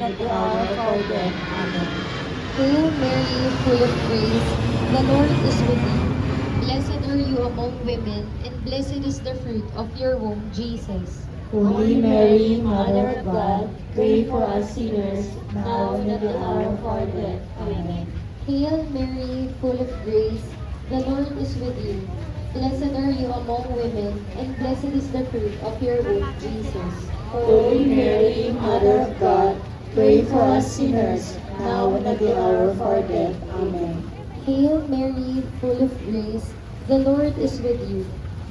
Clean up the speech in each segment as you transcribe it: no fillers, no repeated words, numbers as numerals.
at the hour of our death. Amen. Hail Mary, full of grace, the Lord is with you. Blessed are you among women, and blessed is the fruit of your womb, Jesus. Holy Mary, Mother of God, pray for us sinners, now and at the hour of our death. Amen. Hail Mary, full of grace, the Lord is with you. Blessed are you among women, and blessed is the fruit of your womb, Jesus. Holy Mary, Mother of God, pray for us sinners, now and at the hour of our death. Amen. Hail Mary, full of grace, the Lord is with you.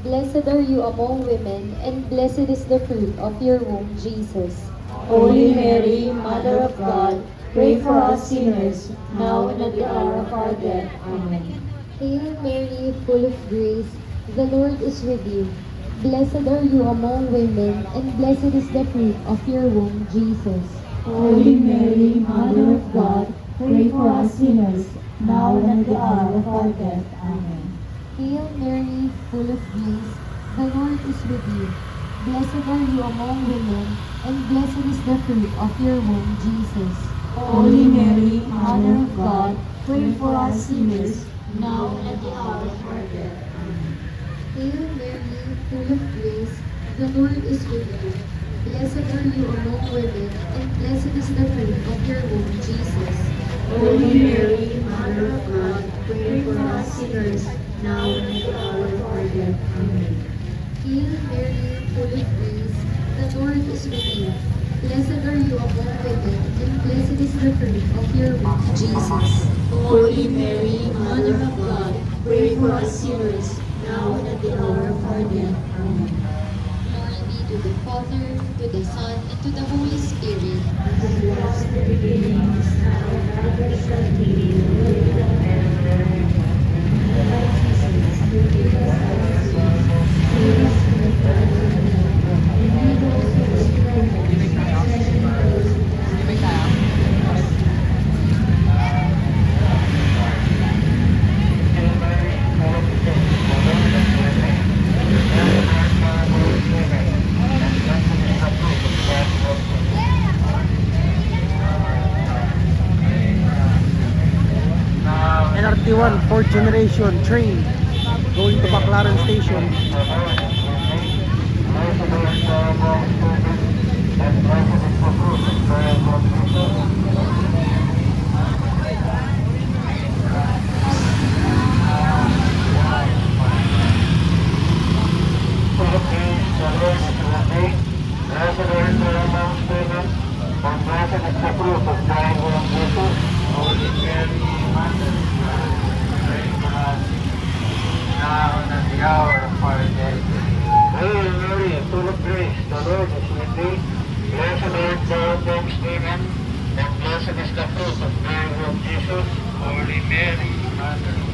Blessed are you among women, and blessed is the fruit of your womb, Jesus. Holy Mary, Mother of God, pray for us sinners, now and at the hour of our death. Amen. Hail Mary, full of grace, the Lord is with you. Blessed are you among women, and blessed is the fruit of your womb, Jesus. Holy Mary, Mother of God, pray for us sinners, now and at the hour of our death. Amen. Hail Mary, full of grace, the Lord is with you. Blessed are you among women, and blessed is the fruit of your womb, Jesus. Holy Mary, Mother of God, pray for us sinners, now and at the hour of our death. Amen. Hail Mary, full of grace, the Lord is with you. Blessed are you among women, and blessed is the fruit of your womb, Jesus. Holy Mary, Mother of God, pray for us sinners, now and at the hour of our death. Amen. Hail Mary, full of grace, the Lord is with you. Blessed are you among women, and blessed is the fruit of your womb, Jesus. Holy Mary, Mother of God, pray for us sinners, now and at the hour of our death. Amen. Glory be to the Father, to the Son, and to the Holy Spirit. As it was in the beginning, is now, and ever shall be, world without end. My Lord Jesus, forgive us our sins, save us from the fire of hell, and lead all souls to heaven, especially those who have need. NRT1 fourth generation train going to Baclaran Station. Hail Mary, full of grace, the Lord is with thee. Blessed art thou amongst women, and blessed is the fruit of thy womb, Jesus. Holy Mary, Mother of